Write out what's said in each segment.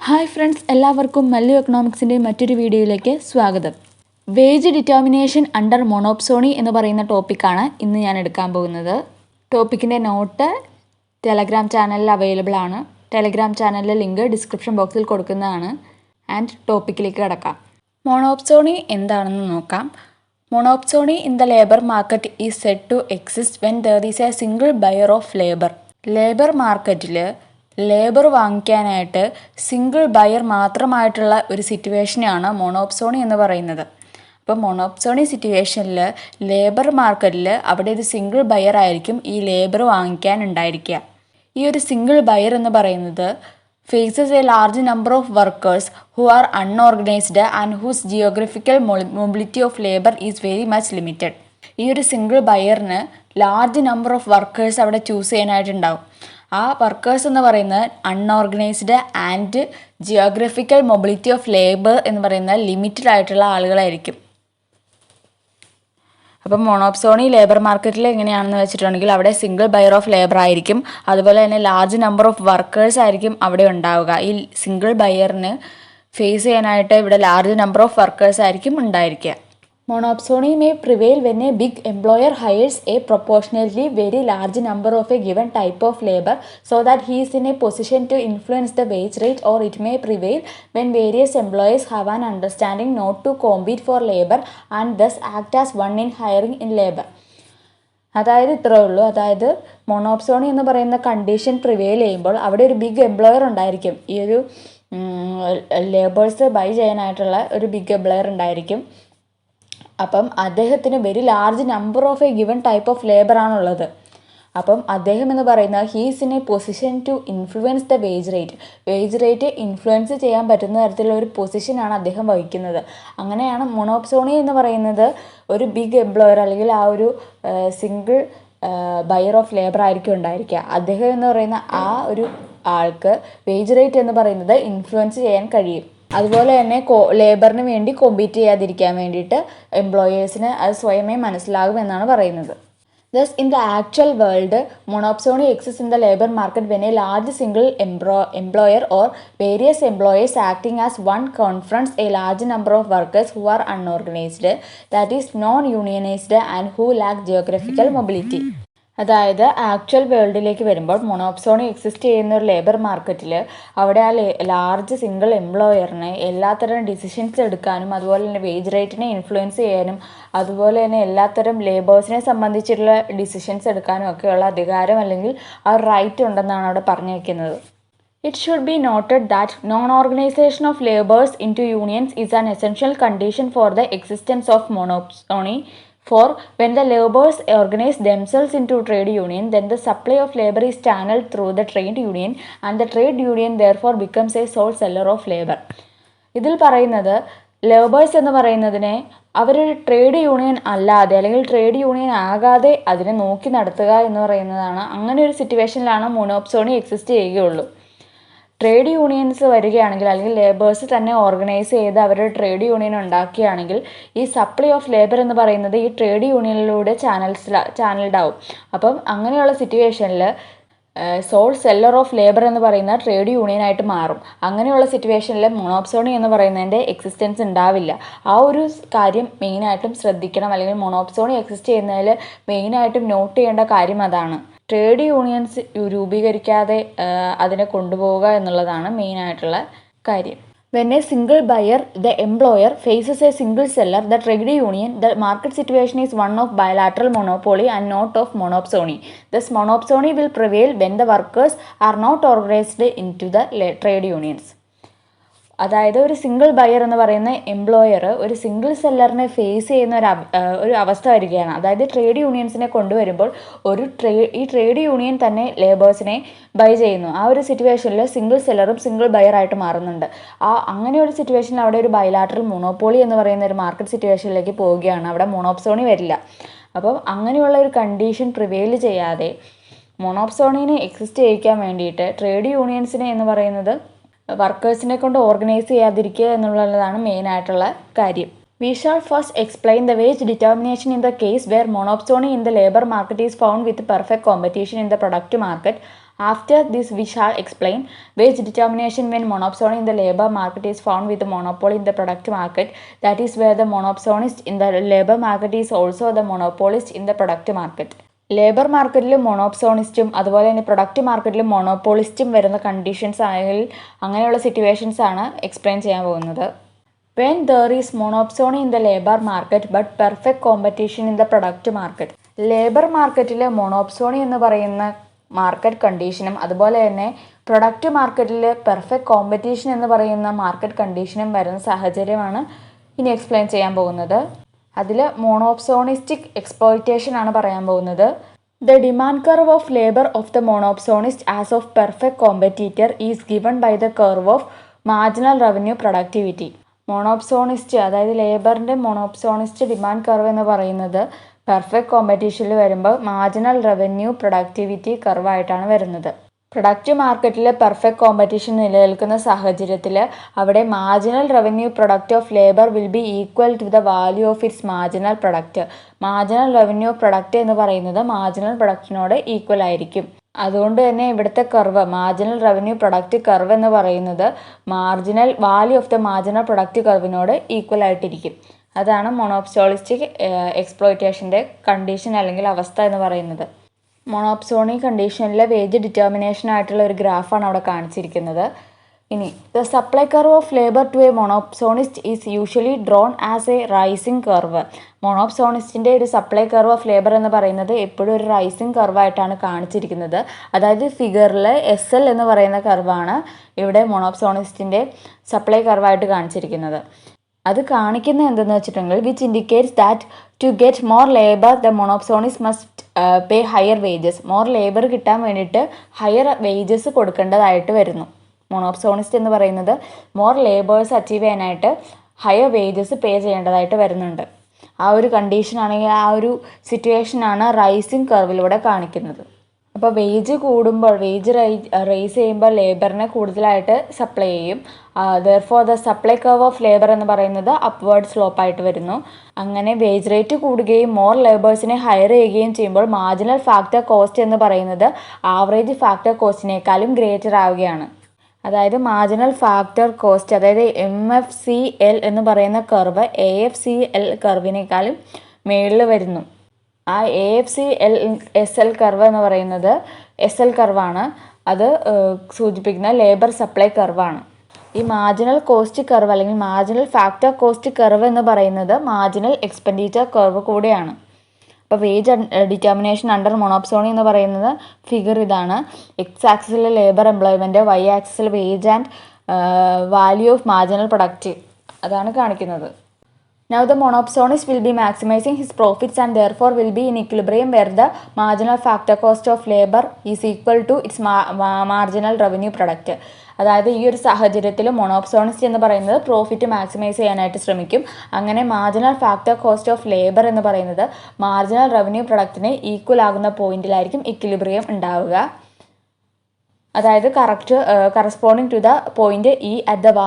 Hi friends, എല്ലാവർക്കും മല്ലു എക്കണോമിക്സിൻ്റെ മറ്റൊരു വീഡിയോയിലേക്ക് സ്വാഗതം. വേജ് ഡിറ്റർമിനേഷൻ അണ്ടർ മോണോപ്സോണി എന്ന് പറയുന്ന ടോപ്പിക്കാണ് ഇന്ന് ഞാൻ എടുക്കാൻ പോകുന്നത്. ടോപ്പിക്കിൻ്റെ നോട്ട് ടെലഗ്രാം ചാനലിൽ അവൈലബിൾ ആണ്. ടെലഗ്രാം ചാനലിലെ ലിങ്ക് ഡിസ്ക്രിപ്ഷൻ ബോക്സിൽ കൊടുക്കുന്നതാണ്. ആൻഡ് ടോപ്പിക്കിലേക്ക് കിടക്കാം. മോണോപ്സോണി എന്താണെന്ന് നോക്കാം. Monopsony in the labour market is said to exist when there is a single buyer of labour. Labour മാർക്കറ്റിൽ ലേബർ വാങ്ങിക്കാനായിട്ട് സിംഗിൾ ബയർ മാത്രമായിട്ടുള്ള ഒരു സിറ്റുവേഷനാണ് മോണോപ്സോണി എന്ന് പറയുന്നത്. അപ്പോൾ മോണോപ്സോണി സിറ്റുവേഷനിൽ ലേബർ മാർക്കറ്റിൽ അവിടെ ഒരു സിംഗിൾ ബയർ ആയിരിക്കും ഈ ലേബർ വാങ്ങിക്കാൻ ഉണ്ടായിരിക്കുക. ഈ ഒരു സിംഗിൾ ബയർ എന്ന് പറയുന്നത് faces a large number of workers who are unorganised and whose geographical mobility of labour is very much limited. ഈ ഒരു സിംഗിൾ ബയറിന് ലാർജ് നമ്പർ ഓഫ് വർക്കേഴ്സ് അവിടെ ചൂസ് ചെയ്യാനായിട്ടുണ്ടാവും. ആ വർക്കേഴ്സ് എന്ന് പറയുന്നത് unorganised and geographical mobility of labour എന്ന് പറയുന്ന ലിമിറ്റഡ് ആയിട്ടുള്ള ആളുകളായിരിക്കും. അപ്പം മോണോപ്സോണി ലേബർ മാർക്കറ്റിൽ എങ്ങനെയാണെന്ന് വെച്ചിട്ടുണ്ടെങ്കിൽ അവിടെ സിംഗിൾ ബയർ ഓഫ് ലേബർ ആയിരിക്കും. അതുപോലെ തന്നെ ലാർജ് നമ്പർ ഓഫ് വർക്കേഴ്സ് ആയിരിക്കും അവിടെ ഉണ്ടാവുക. ഈ സിംഗിൾ ബയറിന് ഫേസ് ചെയ്യാനായിട്ട് ഇവിടെ ലാർജ് നമ്പർ ഓഫ് വർക്കേഴ്സ് ആയിരിക്കും ഉണ്ടായിരിക്കുക. Monopsony may prevail when a big employer hires a proportionally very large number of a given type of labor so that he is in a position to influence the wage rate, or it may prevail when various employers have an understanding not to compete for labor and thus act as one in hiring in labor. അതായത് ഇത്രേ ഉള്ളൂ. അതായത് മോണോപ്സോണി എന്ന് പറയുന്ന condition prevail ചെയ്യുമ്പോൾ അവിടെ ഒരു big employer ഉണ്ടായിരിക്കും. ഈ ഒരു ലേബേഴ്സ് ബൈ ചെയ്യാനായിട്ടുള്ള ഒരു ബിഗ് എംപ്ലോയർ ഉണ്ടായിരിക്കും. അപ്പം അദ്ദേഹത്തിന് very large number of a given type of labour ആണുള്ളത്. അപ്പം അദ്ദേഹം എന്ന് പറയുന്നത് he's in a position to influence the wage rate influence ചെയ്യാൻ പറ്റുന്ന തരത്തിലുള്ള ഒരു പൊസിഷനാണ് അദ്ദേഹം വഹിക്കുന്നത്. അങ്ങനെയാണ് മോണോപ്സോണി എന്ന് പറയുന്നത് ഒരു ബിഗ് എംപ്ലോയർ അല്ലെങ്കിൽ ആ ഒരു സിംഗിൾ ബയർ ഓഫ് ലേബർ ആയിരിക്കും ഉണ്ടായിരിക്കുക. അദ്ദേഹം എന്ന് പറയുന്ന ആ ഒരു ആൾക്ക് വേജ് റേറ്റ് എന്ന് പറയുന്നത് ഇൻഫ്ലുവൻസ് ചെയ്യാൻ കഴിയും. അതുപോലെ തന്നെ ലേബറിന് വേണ്ടി കോമ്പീറ്റ് ചെയ്യാതിരിക്കാൻ വേണ്ടിയിട്ട് എംപ്ലോയേഴ്സിന് അത് സ്വയമേ മനസ്സിലാകുമെന്നാണ് പറയുന്നത്. Thus, in the actual world, monopsony exists in the labor market when a large single employer or various employers acting as one confronts a large number of workers who are unorganized, that is non-unionized and who lack geographical mobility. അതായത് actual വേൾഡിലേക്ക് വരുമ്പോൾ മോണോപ്സോണി exist ചെയ്യുന്ന ഒരു labour മാർക്കറ്റിൽ അവിടെ ആ large single എംപ്ലോയറിന് എല്ലാത്തരം decisions എടുക്കാനും അതുപോലെ തന്നെ വേജ് റേറ്റിനെ ഇൻഫ്ലുവൻസ് ചെയ്യാനും അതുപോലെ തന്നെ എല്ലാത്തരം ലേബേഴ്സിനെ സംബന്ധിച്ചിട്ടുള്ള ഡിസിഷൻസ് എടുക്കാനും ഒക്കെയുള്ള അധികാരം അല്ലെങ്കിൽ ആ റൈറ്റ് ഉണ്ടെന്നാണ് അവിടെ പറഞ്ഞു വയ്ക്കുന്നത്. It should be noted that non-organization of laborers into unions is an essential condition for the existence of monopsony. For when the laborers organize themselves into trade union, then the supply of labor is channeled through the trade union and the trade union therefore becomes a sole seller of labor. ഇതിൽ പറയുന്നത് labours എന്ന് പറയുന്നതിനെ അവരൊരു trade union അല്ലാതെ അല്ലെങ്കിൽ trade union ആകാതെ അതിനെ നോക്കി നടത്തുക എന്ന് പറയുന്നതാണ്. അങ്ങനെ ഒരു സിറ്റുവേഷനിലാണ് മോണോപ്സോണി എക്സിസ്റ്റ് ചെയ്യുകയുള്ളൂ. ട്രേഡ് യൂണിയൻസ് വരികയാണെങ്കിൽ അല്ലെങ്കിൽ ലേബേഴ്സ് തന്നെ ഓർഗനൈസ് ചെയ്ത് അവരുടെ ട്രേഡ് യൂണിയൻ ഉണ്ടാക്കുകയാണെങ്കിൽ ഈ സപ്ലൈ ഓഫ് ലേബർ എന്ന് പറയുന്നത് ഈ ട്രേഡ് യൂണിയനിലൂടെ ചാനൽഡ് ആവും. അപ്പം അങ്ങനെയുള്ള സിറ്റുവേഷനിൽ സോൾ സെല്ലർ ഓഫ് ലേബർ എന്ന് പറയുന്ന ട്രേഡ് യൂണിയനായിട്ട് മാറും. അങ്ങനെയുള്ള സിറ്റുവേഷനിൽ മോണോപ്സോണി എന്ന് പറയുന്നതിൻ്റെ എക്സിസ്റ്റൻസ് ഉണ്ടാവില്ല. ആ ഒരു കാര്യം മെയിനായിട്ടും ശ്രദ്ധിക്കണം. അല്ലെങ്കിൽ മോണോപ്സോണി എക്സിസ്റ്റ് ചെയ്യുന്നതിൽ മെയിനായിട്ടും നോട്ട് ചെയ്യേണ്ട കാര്യം അതാണ്. ട്രേഡ് യൂണിയൻസ് രൂപീകരിക്കാതെ അതിനെ കൊണ്ടുപോവുക എന്നുള്ളതാണ് മെയിനായിട്ടുള്ള കാര്യം. When a single buyer, the employer, faces a single seller, the trade union, the market situation is one of bilateral monopoly and not of monopsony. Thus, monopsony will prevail when the workers are not organized into the trade unions. അതായത് ഒരു single buyer എന്ന് പറയുന്ന employer ഒരു single സെല്ലറിനെ face ചെയ്യുന്ന ഒരു അവസ്ഥ വരികയാണ്. അതായത് ട്രേഡ് യൂണിയൻസിനെ കൊണ്ടുവരുമ്പോൾ ഈ ട്രേഡ് യൂണിയൻ തന്നെ ലേബേഴ്സിനെ ബൈ ചെയ്യുന്നു. ആ ഒരു സിറ്റുവേഷനിൽ സിംഗിൾ സെല്ലറും സിംഗിൾ ബയറായിട്ട് മാറുന്നുണ്ട്. അങ്ങനെ ഒരു സിറ്റുവേഷനിൽ അവിടെ ഒരു ബൈലാറ്ററൽ മോണോപോളി എന്ന് പറയുന്ന ഒരു മാർക്കറ്റ് സിറ്റുവേഷനിലേക്ക് പോവുകയാണ്. അവിടെ മോണോപ്സോണി വരില്ല. അപ്പം അങ്ങനെയുള്ള ഒരു കണ്ടീഷൻ പ്രിവെയിൽ ചെയ്യാതെ മോണോപ്സോണിനെ എക്സിസ്റ്റ് ചെയ്യിക്കാൻ വേണ്ടിയിട്ട് ട്രേഡ് യൂണിയൻസിനെ എന്ന് പറയുന്നത് വർക്കേഴ്സിനെ കൊണ്ട് ഓർഗനൈസ് ചെയ്യാതിരിക്കുക എന്നുള്ളതാണ് മെയിനായിട്ടുള്ള കാര്യം. We shall first explain the wage determination in the case where monopsony in the labor market is found with perfect competition in the product market After this, we shall explain wage determination when monopsony in the labor market is found with the monopoly in the product market. That is where the monopsonist in the labor market is also the monopolist in the product market. Labour മാർക്കറ്റിൽ മൊണോപ്സോണിസ്റ്റും അതുപോലെ തന്നെ product മാർക്കറ്റിൽ മൊണോപോളിസ്റ്റും വരുന്ന conditions ആണെങ്കിൽ അങ്ങനെയുള്ള situations ആണ് explain ചെയ്യാൻ പോകുന്നത്. When there is monopsony in the labor market but perfect competition in the product market. Labour മാർക്കറ്റിൽ മൊണോപ്സോണി എന്ന് പറയുന്ന മാർക്കറ്റ് കണ്ടീഷനും അതുപോലെ തന്നെ പ്രൊഡക്റ്റ് മാർക്കറ്റിൽ പെർഫെക്റ്റ് കോമ്പറ്റീഷൻ എന്ന് പറയുന്ന മാർക്കറ്റ് കണ്ടീഷനും വരുന്ന സാഹചര്യമാണ് ഇനി എക്സ്പ്ലെയിൻ ചെയ്യാൻ പോകുന്നത്. അതിൽ മോണോപ്സോണിസ്റ്റിക് എക്സ്പ്ലോയിറ്റേഷൻ ആണ് പറയാൻ പോകുന്നത്. The demand curve of labour of the monopsonist as of perfect competitor is given by the curve of marginal revenue productivity. Monopsonist അതായത് ലേബറിൻ്റെ മോണോപ്സോണിസ്റ്റ് ഡിമാൻഡ് കർവ് എന്ന് പറയുന്നത് പെർഫെക്റ്റ് കോമ്പറ്റീഷനിൽ വരുമ്പോൾ മാർജിനൽ റവന്യൂ പ്രൊഡക്ടിവിറ്റി കർവായിട്ടാണ് വരുന്നത്. പ്രൊഡക്റ്റ് മാർക്കറ്റിൽ പെർഫെക്റ്റ് കോമ്പറ്റീഷൻ നിലനിൽക്കുന്ന സാഹചര്യത്തിൽ അവിടെ marginal revenue product of labour will be equal to the value of its marginal product. Marginal revenue product എന്ന് പറയുന്നത് മാർജിനൽ പ്രൊഡക്റ്റിനോട് ഈക്വൽ ആയിരിക്കും. അതുകൊണ്ട് തന്നെ ഇവിടുത്തെ curve marginal revenue product curve എന്ന് പറയുന്നത് marginal value of the marginal product കർവിനോട് ഈക്വൽ ആയിട്ടിരിക്കും. അതാണ് മോണോപ്സോണിസ്റ്റിക് എക്സ്പ്ലോയിറ്റേഷൻ്റെ കണ്ടീഷൻ അല്ലെങ്കിൽ അവസ്ഥ എന്ന് പറയുന്നത്. മൊണോപ്സോണി കണ്ടീഷനിലെ വേജ് ഡിറ്റർമിനേഷൻ ആയിട്ടുള്ള ഒരു ഗ്രാഫാണ് അവിടെ കാണിച്ചിരിക്കുന്നത്. ഇനി the supply curve of labour to a monopsonist is usually drawn as a rising curve. മൊണോപ്സോണിസ്റ്റിൻ്റെ ഒരു സപ്ലൈ കർവ് ഓഫ് ലേബർ എന്ന് പറയുന്നത് എപ്പോഴും ഒരു റൈസിംഗ് കർവായിട്ടാണ് കാണിച്ചിരിക്കുന്നത്. അതായത് ഫിഗറിൽ SL എന്ന് പറയുന്ന കർവാണ് ഇവിടെ മൊണോപ്സോണിസ്റ്റിൻ്റെ സപ്ലൈ കർവായിട്ട് കാണിച്ചിരിക്കുന്നത്. അത് കാണിക്കുന്നത് എന്തെന്ന് വെച്ചിട്ടുണ്ടെങ്കിൽ which indicates that to get more labour the monopsonist must pay higher wages. More labour കിട്ടാൻ വേണ്ടിയിട്ട് ഹയർ വേജസ് കൊടുക്കേണ്ടതായിട്ട് വരുന്നു. മൊണോപ്സോണിസ്റ്റ് എന്ന് പറയുന്നത് മോർ ലേബേഴ്സ് അച്ചീവ് ചെയ്യാനായിട്ട് ഹയർ വേജസ് പേ ചെയ്യേണ്ടതായിട്ട് വരുന്നുണ്ട്. ആ ഒരു കണ്ടീഷനാണെങ്കിൽ ആ ഒരു സിറ്റുവേഷനാണ് റൈസിങ് കർവിലൂടെ കാണിക്കുന്നത്. അപ്പോൾ വേജ് കൂടുമ്പോൾ വേജ് റൈസ് ചെയ്യുമ്പോൾ ലേബറിനെ കൂടുതലായിട്ട് സപ്ലൈ ചെയ്യും. Therefore the supply curve of labour എന്ന് പറയുന്നത് അപ്വേർഡ് സ്ലോപ്പായിട്ട് വരുന്നു. അങ്ങനെ വേജ് റേറ്റ് കൂടുകയും മോർ ലേബേഴ്സിനെ ഹയർ ചെയ്യുകയും ചെയ്യുമ്പോൾ മാർജിനൽ ഫാക്ടർ കോസ്റ്റ് എന്ന് പറയുന്നത് ആവറേജ് ഫാക്ടർ കോസ്റ്റിനേക്കാളും ഗ്രേറ്റർ ആവുകയാണ്. അതായത് മാർജിനൽ ഫാക്ടർ കോസ്റ്റ് അതായത് MFCL എന്ന് പറയുന്ന കർവ് AFCL കർവിനേക്കാളും മേളിൽ വരുന്നു. ആ AFCL കർവ് എന്ന് പറയുന്നത് SL കർവാണ്. അത് സൂചിപ്പിക്കുന്ന ലേബർ സപ്ലൈ കർവാണ്. ഈ മാർജിനൽ കോസ്റ്റ് കർവ് അല്ലെങ്കിൽ മാർജിനൽ ഫാക്ടർ കോസ്റ്റ് കർവ് എന്ന് പറയുന്നത് മാർജിനൽ എക്സ്പെൻഡിച്ചർ കർവ് കൂടെയാണ്. അപ്പോൾ വേജ് ഡിറ്റർമിനേഷൻ അണ്ടർ മൊണോപ്സോണി എന്ന് പറയുന്നത് ഫിഗർ ഇതാണ്. X ആക്സിസിൽ ലേബർ എംപ്ലോയ്മെൻറ്റ്, Y ആക്സിസിൽ wage and value of marginal product അതാണ് കാണിക്കുന്നത്. Now the monopsonist will be maximizing his profits and therefore will be in equilibrium where the marginal factor cost of labor is equal to its marginal revenue product. അതായത് ഈ ഒരു സാഹചര്യത്തിൽ മൊണോപ്സോണിസ്റ്റ് എന്ന് പറയുന്നത് profit maximise ചെയ്യാനായിട്ട് ശ്രമിക്കും. അങ്ങനെ marginal factor cost of labour എന്ന് പറയുന്നത് മാർജിനൽ റവന്യൂ പ്രൊഡക്റ്റിന് ഈക്വൽ ആകുന്ന പോയിന്റിലായിരിക്കും ഇക്വിലിബ്രിയം ഉണ്ടാവുക. അതായത് corresponding to the point E at the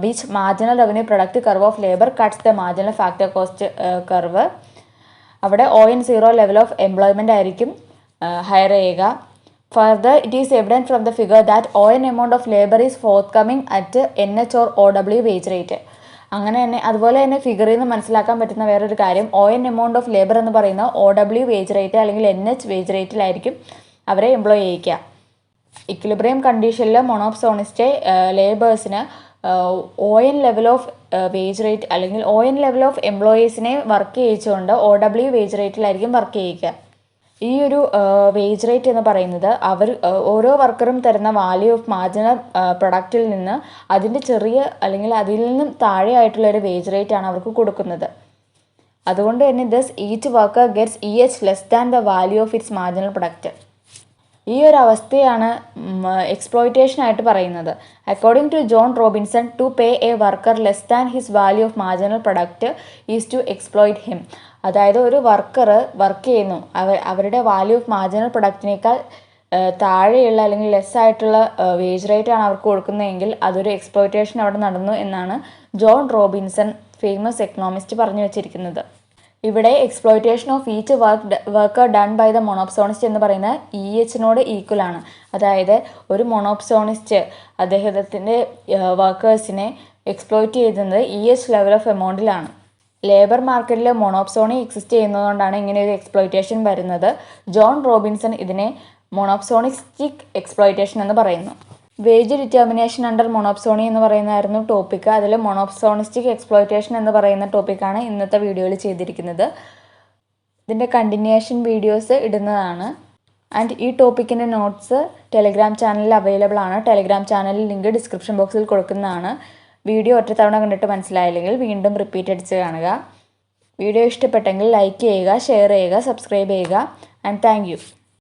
which marginal revenue product curve of labour cuts the marginal factor cost curve. അവിടെ ON0 level of employment ആയിരിക്കും hire ചെയ്യുക. Further it is evident from the figure that ON amount of labour is forthcoming at NH or OW wage rate. അങ്ങനെ തന്നെ അതുപോലെ തന്നെ ഫിഗറിൽ നിന്ന് മനസ്സിലാക്കാൻ പറ്റുന്ന വേറൊരു കാര്യം ON എമൗണ്ട് ഓഫ് ലേബർ എന്ന് പറയുന്ന OW വേജ് റേറ്റ് അല്ലെങ്കിൽ NH വേജ് റേറ്റിലായിരിക്കും അവരെ എംപ്ലോയ് ചെയ്യിക്കുക. ഇക്വിലിബ്രിയം കണ്ടീഷനിൽ മൊണോപ്സോണിസ്റ്റ് ലേബേഴ്സിന് ON level of wage rate അല്ലെങ്കിൽ ON ലെവൽ ഓഫ് എംപ്ലോയീസിനെ വർക്ക് ചെയ്യിച്ചുകൊണ്ട് OW വേജ് റേറ്റിലായിരിക്കും വർക്ക് ചെയ്യിക്കുക. ഈ ഒരു വേജ് റേറ്റ് എന്ന് പറയുന്നത് ഓരോ വർക്കറും തരുന്ന വാല്യൂ ഓഫ് മാർജിനൽ പ്രൊഡക്റ്റിൽ നിന്ന് അതിൻ്റെ ചെറിയ അല്ലെങ്കിൽ അതിൽ നിന്നും താഴെയായിട്ടുള്ള ഒരു വേജ് റേറ്റ് ആണ് അവർക്ക് കൊടുക്കുന്നത്. അതുകൊണ്ട് തന്നെ each worker gets EH less than the value of its marginal product. ഈ ഒരു അവസ്ഥയാണ് എക്സ്പ്ലോയിറ്റേഷൻ ആയിട്ട് പറയുന്നത്. According to Joan Robinson, to pay a worker less than his value of marginal product is to exploit him. അതായത് ഒരു worker work ചെയ്യുന്നു, അവരുടെ value of marginal പ്രൊഡക്റ്റിനേക്കാൾ താഴെയുള്ള അല്ലെങ്കിൽ ലെസ് ആയിട്ടുള്ള വേജ് റേറ്റാണ് അവർക്ക് കൊടുക്കുന്നതെങ്കിൽ അതൊരു എക്സ്പ്ലോയിറ്റേഷൻ അവിടെ നടന്നു എന്നാണ് ജോൺ റോബിൻസൺ ഫേമസ് എക്കണോമിസ്റ്റ് പറഞ്ഞു വെച്ചിരിക്കുന്നത്. ഇവിടെ exploitation of each worker done by the monopsonist എന്ന് പറയുന്ന EHനോട് ഈക്വൽ ആണ്. അതായത് ഒരു മൊണോപ്സോണിസ്റ്റ് അദ്ദേഹത്തിൻ്റെ വർക്കേഴ്സിനെ എക്സ്പ്ലോയിറ്റ് ചെയ്യുന്നത് EH ലെവൽ ഓഫ് എമൗണ്ടിലാണ്. ലേബർ മാർക്കറ്റിൽ മൊണോപ്സോണി എക്സിസ്റ്റ് ചെയ്യുന്നതുകൊണ്ടാണ് ഇങ്ങനെ ഒരു എക്സ്പ്ലോയിറ്റേഷൻ വരുന്നത്. ജോൺ റോബിൻസൺ ഇതിനെ മൊണോപ്സോണിസ്റ്റിക് എക്സ്പ്ലോയിറ്റേഷൻ എന്ന് പറയുന്നു. വേജ് ഡിറ്റർമിനേഷൻ അണ്ടർ മൊണോപ്സോണി എന്ന് പറയുന്നതായിരുന്നു ടോപ്പിക്ക്. അതിൽ മൊണോപ്സോണിസ്റ്റിക് എക്സ്പ്ലോയിറ്റേഷൻ എന്ന് പറയുന്ന ടോപ്പിക്കാണ് ഇന്നത്തെ വീഡിയോയിൽ ചെയ്തിരിക്കുന്നത്. ഇതിൻ്റെ കണ്ടിന്യൂഷൻ വീഡിയോസ് ഇടുന്നതാണ്. ആൻഡ് ഈ ടോപ്പിക്കിൻ്റെ നോട്ട്സ് ടെലിഗ്രാം ചാനലിൽ അവൈലബിൾ ആണ്. ടെലിഗ്രാം ചാനലിൽ ലിങ്ക് ഡിസ്ക്രിപ്ഷൻ ബോക്സിൽ കൊടുക്കുന്നതാണ്. വീഡിയോ ഒറ്റത്തവണ കണ്ടിട്ട് മനസ്സിലായില്ലെങ്കിൽ വീണ്ടും റിപ്പീറ്റ് അടിച്ച് കാണുക. വീഡിയോ ഇഷ്ടപ്പെട്ടെങ്കിൽ ലൈക്ക് ചെയ്യുക, ഷെയർ ചെയ്യുക, സബ്സ്ക്രൈബ് ചെയ്യുക. And thank you.